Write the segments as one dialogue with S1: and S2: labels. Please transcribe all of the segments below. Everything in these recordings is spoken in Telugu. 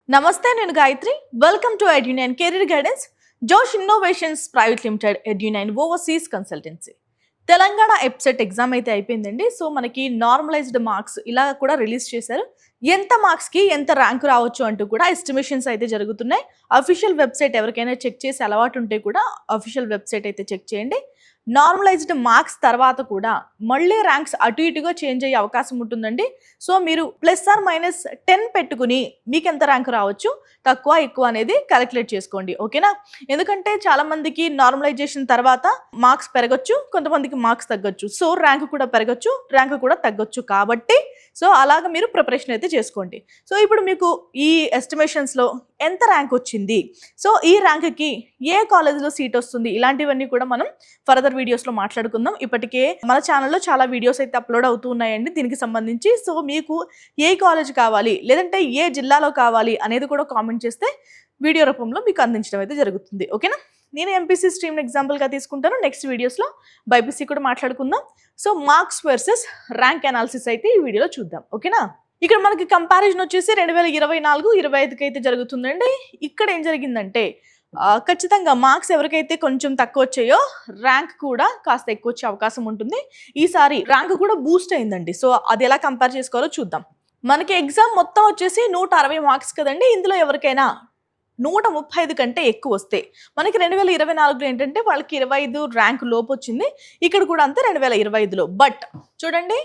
S1: నమస్తే నేను Gayatri welcome to Edunine career guidance Josh innovations private limited Edunine overseas consultancy Telangana EAPCET exam అయితే అయిపోయిందండి. సో మనకి నార్మలైజ్డ్ మార్క్స్ ఇలా కూడా రిలీజ్ చేశారు. ఎంత మార్క్స్కి ఎంత ర్యాంక్ రావచ్చు అంటూ కూడా ఎస్టిమేషన్స్ అయితే జరుగుతున్నాయి. అఫీషియల్ వెబ్సైట్ ఎవరికైనా చెక్ చేసే అలవాటు ఉంటే కూడా అఫీషియల్ వెబ్సైట్ అయితే చెక్ చేయండి. నార్మలైజ్డ్ మార్క్స్ తర్వాత కూడా మళ్ళీ ర్యాంక్స్ అటు ఇటుగా చేంజ్ అయ్యే అవకాశం ఉంటుందండి. సో మీరు +or-10 పెట్టుకుని మీకు ఎంత ర్యాంక్ రావచ్చు, తక్కువ ఎక్కువ అనేది క్యాలిక్యులేట్ చేసుకోండి. ఓకేనా? ఎందుకంటే చాలా మందికి నార్మలైజేషన్ తర్వాత మార్క్స్ పెరగచ్చు, కొంతమందికి మార్క్స్ తగ్గొచ్చు. సో ర్యాంక్ కూడా పెరగచ్చు, ర్యాంక్ కూడా తగ్గొచ్చు. కాబట్టి సో అలాగ మీరు ప్రిపరేషన్ అయితే చేసుకోండి. సో ఇప్పుడు మీకు ఈ ఎస్టిమేషన్స్లో ఎంత ర్యాంక్ వచ్చింది, సో ఈ ర్యాంక్కి ఏ కాలేజ్లో సీట్ వస్తుంది, ఇలాంటివన్నీ కూడా మనం ఫర్దర్ వీడియోస్లో మాట్లాడుకుందాం. ఇప్పటికే మన ఛానల్లో చాలా వీడియోస్ అయితే అప్లోడ్ అవుతూ ఉన్నాయండి దీనికి సంబంధించి. సో మీకు ఏ కాలేజ్ కావాలి లేదంటే ఏ జిల్లాలో కావాలి అనేది కూడా కామెంట్ చేస్తే వీడియో రూపంలో మీకు అందించడం అయితే జరుగుతుంది. ఓకేనా? నేను ఎంపీసీ స్ట్రీమ్ ఎగ్జాంపుల్గా తీసుకుంటాను. నెక్స్ట్ వీడియోస్లో బైపీసీ కూడా మాట్లాడుకుందాం. So marks versus rank analysis అయితే ఈ వీడియోలో చూద్దాం. ఓకేనా? ఇక్కడ మనకి కంపారిజన్ వచ్చేసి 2024-25కి అయితే జరుగుతుందండి. ఇక్కడ ఏం జరిగిందంటే ఖచ్చితంగా మార్క్స్ ఎవరికైతే కొంచెం తక్కువ వచ్చాయో ర్యాంక్ కూడా కాస్త ఎక్కువ వచ్చే అవకాశం ఉంటుంది. ఈసారి ర్యాంక్ కూడా బూస్ట్ అయిందండి. సో అది ఎలా కంపేర్ చేసుకోవాలో చూద్దాం. మనకి ఎగ్జామ్ మొత్తం వచ్చేసి 160 మార్క్స్ కదండి. ఇందులో ఎవరికైనా 135 కంటే ఎక్కువ వస్తే మనకి 2024లో ఏంటంటే వాళ్ళకి 25 ర్యాంక్ లోపు వచ్చింది. ఇక్కడ కూడా అంతే 2025లో. బట్ చూడండి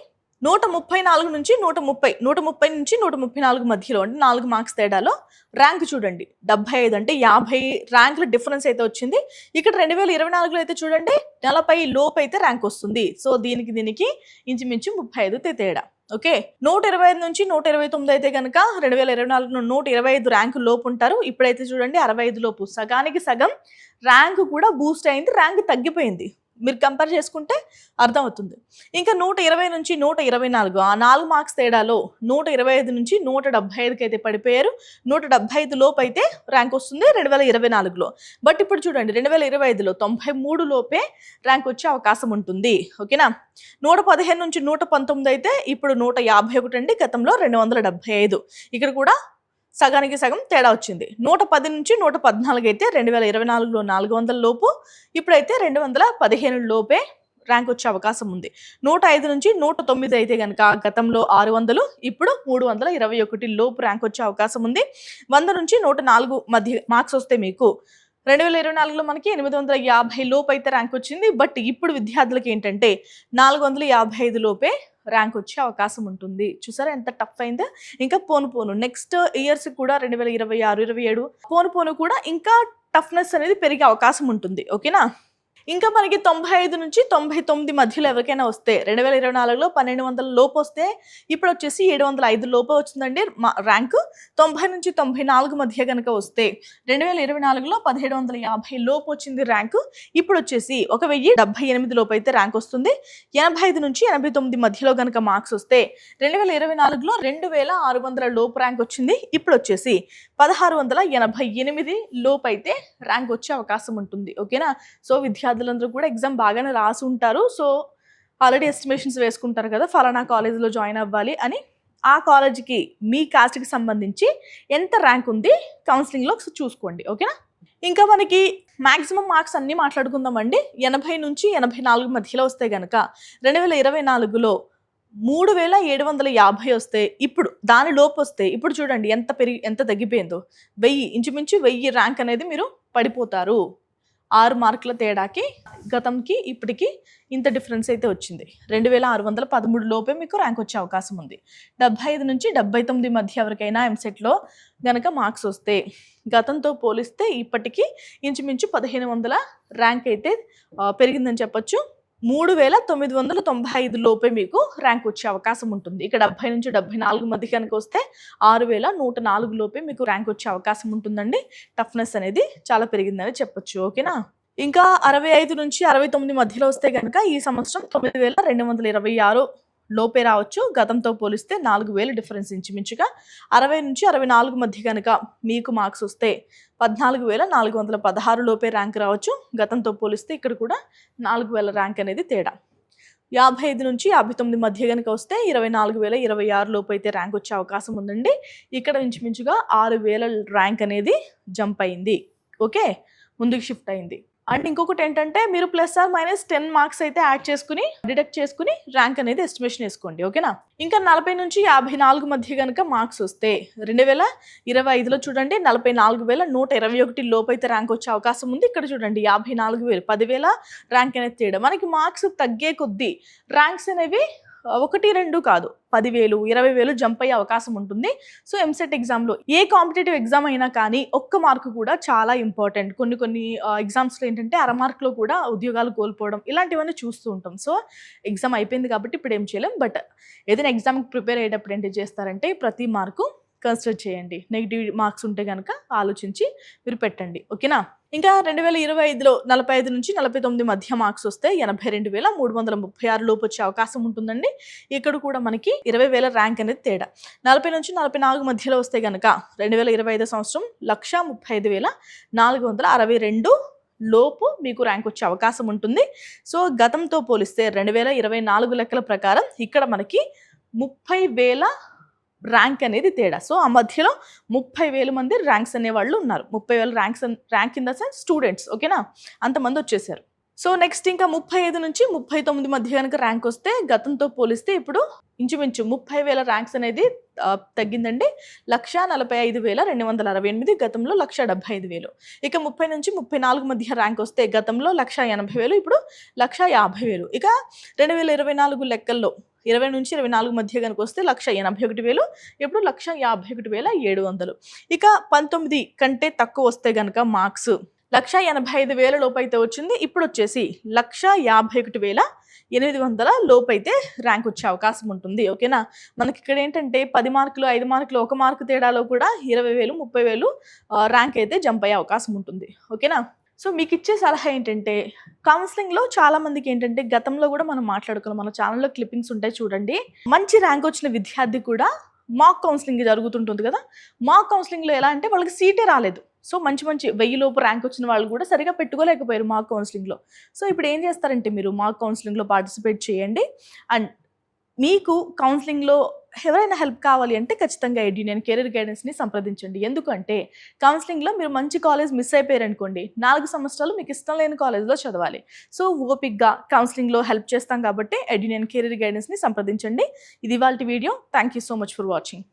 S1: 134 నుంచి 130 నుంచి 134 మధ్యలో అంటే 4 మార్క్స్ తేడాలో ర్యాంక్ చూడండి 75 అంటే 50 ర్యాంకుల డిఫరెన్స్ అయితే వచ్చింది. ఇక్కడ 2024లో అయితే చూడండి 40 లోపు అయితే ర్యాంక్ వస్తుంది. సో దీనికి ఇంచుమించు 35 తేడా. ఓకే, 125 నుంచి 129 అయితే కనుక 2024లో 125 ర్యాంకు లోపు ఉంటారు. ఇప్పుడైతే చూడండి 65 లోపు, సగానికి సగం ర్యాంక్ కూడా బూస్ట్ అయింది, ర్యాంక్ తగ్గిపోయింది. మీరు కంపేర్ చేసుకుంటే అర్థమవుతుంది. ఇంకా 120 నుంచి 124 ఆ 4 మార్క్స్ తేడాలో 125 నుంచి 175కి అయితే పడిపోయారు. 175 లోపు అయితే ర్యాంక్ వస్తుంది 2024లో. బట్ ఇప్పుడు చూడండి 2025లో 93 లోపే ర్యాంక్ వచ్చే అవకాశం ఉంటుంది. ఓకేనా? 115 నుంచి 119 అయితే ఇప్పుడు 151 అండి. గతంలో 275. ఇక్కడ కూడా సగానికి సగం తేడా వచ్చింది. 110 నుంచి 114 అయితే 2024లో 400 లోపు, ఇప్పుడైతే 215 లోపే ర్యాంక్ వచ్చే అవకాశం ఉంది. 105 నుంచి 109 అయితే కనుక గతంలో 600, ఇప్పుడు 321 లోపు ర్యాంక్ వచ్చే అవకాశం ఉంది. 100 నుంచి 104 మధ్య మార్క్స్ వస్తే మీకు 2024లో మనకి 850 లోపు అయితే ర్యాంక్ వచ్చింది. బట్ ఇప్పుడు విద్యార్థులకి ఏంటంటే 455 లోపే ర్యాంక్ వచ్చే అవకాశం ఉంటుంది. చూసారా ఎంత టఫ్ అయిందో. ఇంకా పోను నెక్స్ట్ ఇయర్స్ కూడా 2026, 27 పోను కూడా ఇంకా టఫ్నెస్ అనేది పెరిగే అవకాశం ఉంటుంది. ఓకేనా? ఇంకా మనకి 95 నుంచి 99 మధ్యలో ఎవరికైనా వస్తే 2024లో 1200 లోపు వస్తే ఇప్పుడు వచ్చేసి 705 లోపు వచ్చిందండి ర్యాంకు. 90 నుంచి 94 మధ్య కనుక వస్తే 2024లో 1750 లోపు వచ్చింది ర్యాంకు. ఇప్పుడు వచ్చేసి 1078 లోపు అయితే ర్యాంక్ వస్తుంది. 85 నుంచి 89 మధ్యలో కనుక మార్క్స్ వస్తే 2024లో 2600 లోపు ర్యాంక్ వచ్చింది. ఇప్పుడు వచ్చేసి 1688 లోపు అయితే ర్యాంక్ వచ్చే అవకాశం ఉంటుంది. ఓకేనా? సో విద్యార్థులందరూ కూడా ఎగ్జామ్ బాగానే రాసి ఉంటారు. సో ఆల్రెడీ ఎస్టిమేషన్స్ వేసుకుంటారు కదా, ఫలానా కాలేజీలో జాయిన్ అవ్వాలి అని. ఆ కాలేజీకి మీ కాస్ట్కి సంబంధించి ఎంత ర్యాంక్ ఉంది కౌన్సిలింగ్లో చూసుకోండి. ఓకేనా? ఇంకా మనకి మ్యాక్సిమం మార్క్స్ అన్నీ మాట్లాడుకుందామండి. 80 నుంచి 84 మధ్యలో వస్తే కనుక 2024లో 3750 వస్తే ఇప్పుడు దాని లోపు వస్తే ఇప్పుడు చూడండి ఎంత తగ్గిపోయిందో. 1000 ఇంచుమించు 1000 ర్యాంక్ అనేది మీరు పడిపోతారు. 6 మార్కుల తేడాకి గతంకి ఇప్పటికి ఇంత డిఫరెన్స్ అయితే వచ్చింది. 2613 లోపే మీకు ర్యాంక్ వచ్చే అవకాశం ఉంది. 75 నుంచి 79 మధ్య ఎవరికైనా ఎంసెట్లో గనక మార్క్స్ వస్తే గతంతో పోలిస్తే ఇప్పటికీ ఇంచుమించు 1500 ర్యాంక్ అయితే పెరిగిందని చెప్పొచ్చు. 3995 లోపే మీకు ర్యాంక్ వచ్చే అవకాశం ఉంటుంది. ఇక్కడ 70 నుంచి 74 మధ్య కనుక వస్తే 6104 లోపే మీకు ర్యాంక్ వచ్చే అవకాశం ఉంటుందండి. టఫ్నెస్ అనేది చాలా పెరిగిందని చెప్పొచ్చు. ఓకేనా? ఇంకా 65 నుంచి 69 మధ్యలో వస్తే కనుక ఈ సంవత్సరం 9226 లోపే రావచ్చు. గతంతో పోలిస్తే 4000 డిఫరెన్స్ ఇంచుమించుగా. 60 నుంచి 64 మధ్య కనుక మీకు మార్క్స్ వస్తే 14416 లోపే ర్యాంక్ రావచ్చు. గతంతో పోలిస్తే ఇక్కడ కూడా 4000 ర్యాంక్ అనేది తేడా. 55 నుంచి 59 మధ్య గనుక వస్తే 24,026 లోపు అయితే ర్యాంక్ వచ్చే అవకాశం ఉందండి. ఇక్కడ ఇంచుమించుగా 6,000 ర్యాంక్ అనేది జంప్ అయింది. ఓకే, ముందుకు షిఫ్ట్ అయింది. అండ్ ఇంకొకటి ఏంటంటే మీరు +10 మార్క్స్ అయితే యాడ్ చేసుకుని డిడక్ట్ చేసుకుని ర్యాంక్ అనేది ఎస్టిమేషన్ వేసుకోండి. ఓకేనా, ఇంకా 40 నుంచి 54 మధ్య కనుక మార్క్స్ వస్తే 2025లో చూడండి 44,121 లోపు అయితే ర్యాంక్ వచ్చే అవకాశం ఉంది. ఇక్కడ చూడండి 54,000 10,000 ర్యాంక్ అనేది తేడా. మనకి మార్క్స్ తగ్గే కొద్దీ ర్యాంక్స్ అనేవి 1, 2 కాదు 10,000, 20,000 జంప్ అయ్యే అవకాశం ఉంటుంది. సో ఎంసెట్ ఎగ్జామ్లో ఏ కాంపిటేటివ్ ఎగ్జామ్ అయినా కానీ ఒక్క మార్కు కూడా చాలా ఇంపార్టెంట్. కొన్ని ఎగ్జామ్స్లో ఏంటంటే అర మార్కులో కూడా ఉద్యోగాలు కోల్పోవడం ఇలాంటివన్నీ చూస్తూ ఉంటాం. సో ఎగ్జామ్ అయిపోయింది కాబట్టి ఇప్పుడు ఏం చేయలేం. బట్ ఏదైనా ఎగ్జామ్కి ప్రిపేర్ అయ్యేటప్పుడు ఏంటి చేస్తారంటే ప్రతి మార్కు కన్సిడర్ చేయండి. నెగిటివ్ మార్క్స్ ఉంటే కనుక ఆలోచించి మీరు పెట్టండి. ఓకేనా, ఇంకా 2025లో 45 నుంచి 49 మధ్య మార్క్స్ వస్తే 82,336 లోపు వచ్చే అవకాశం ఉంటుందండి. ఇక్కడ కూడా మనకి 20,000 ర్యాంక్ అనేది తేడా. 40 నుంచి 44 మధ్యలో వస్తే కనుక 2025 సంవత్సరం 1,35,462 లోపు మీకు ర్యాంక్ వచ్చే అవకాశం ఉంటుంది. సో గతంతో పోలిస్తే 2024 లెక్కల ప్రకారం ఇక్కడ మనకి 30,000 ర్యాంక్ అనేది తేడా. సో ఆ మధ్యలో 30,000 మంది ర్యాంక్స్ అనేవాళ్ళు ఉన్నారు. 30,000 rank in the sense students. ఓకేనా, అంతమంది వచ్చేసారు. సో నెక్స్ట్ ఇంకా 35 నుంచి 39 మధ్య కనుక ర్యాంక్ వస్తే గతంతో పోలిస్తే ఇప్పుడు ఇంచుమించు 30,000 ర్యాంక్స్ అనేది తగ్గిందండి. 1,45,268 గతంలో 1,75,000. ఇక 30 నుంచి 34 మధ్య ర్యాంక్ వస్తే గతంలో 1,80,000 ఇప్పుడు 1,50,000. ఇక 2024 లెక్కల్లో 20 నుంచి 24 మధ్య కనుక వస్తే 1,81,000 ఇప్పుడు 1,51,700. ఇక 19 కంటే తక్కువ వస్తే కనుక మార్క్స్ 1,85,000 లోపు అయితే వచ్చింది. ఇప్పుడు వచ్చేసి 1,51,800 లోపు అయితే ర్యాంక్ వచ్చే అవకాశం ఉంటుంది. ఓకేనా, మనకి ఇక్కడ ఏంటంటే 10 మార్కులు 5 మార్కులు 1 మార్కు తేడాలో కూడా 20,000 30,000 ర్యాంక్ అయితే జంప్ అయ్యే అవకాశం ఉంటుంది. ఓకేనా, సో మీకు ఇచ్చే సలహా ఏంటంటే కౌన్సిలింగ్లో చాలా మందికి ఏంటంటే గతంలో కూడా మనం మాట్లాడుకున్నాం, మన ఛానల్లో క్లిప్పింగ్స్ ఉంటాయి చూడండి. మంచి ర్యాంక్ వచ్చిన విద్యార్థి కూడా మాక్ కౌన్సిలింగ్ జరుగుతుంటుంది కదా. మాక్ కౌన్సిలింగ్లో ఎలా అంటే వాళ్ళకి సీటే రాలేదు. సో మంచి 1000 లోపు ర్యాంక్ వచ్చిన వాళ్ళు కూడా సరిగా పెట్టుకోలేకపోయారు మాక్ కౌన్సిలింగ్లో. సో ఇప్పుడు ఏం చేస్తారంటే మీరు మాక్ కౌన్సిలింగ్లో పార్టిసిపేట్ చేయండి. అండ్ మీకు కౌన్సిలింగ్లో ఎవరైనా హెల్ప్ కావాలి అంటే ఖచ్చితంగా ఎడ్యునియన్ కెరీర్ గైడెన్స్ని సంప్రదించండి. ఎందుకంటే కౌన్సిలింగ్లో మీరు మంచి కాలేజ్ మిస్ అయిపోయారనుకోండి 4 సంవత్సరాలు మీకు ఇష్టం లేని కాలేజ్లో చదవాలి. సో ఓపిక్గా కౌన్సిలింగ్లో హెల్ప్ చేస్తాం కాబట్టి ఎడ్యునియన్ కెరీర్ గైడెన్స్ని సంప్రదించండి. ఇది ఇవాల్టి video. Thank you so much for watching.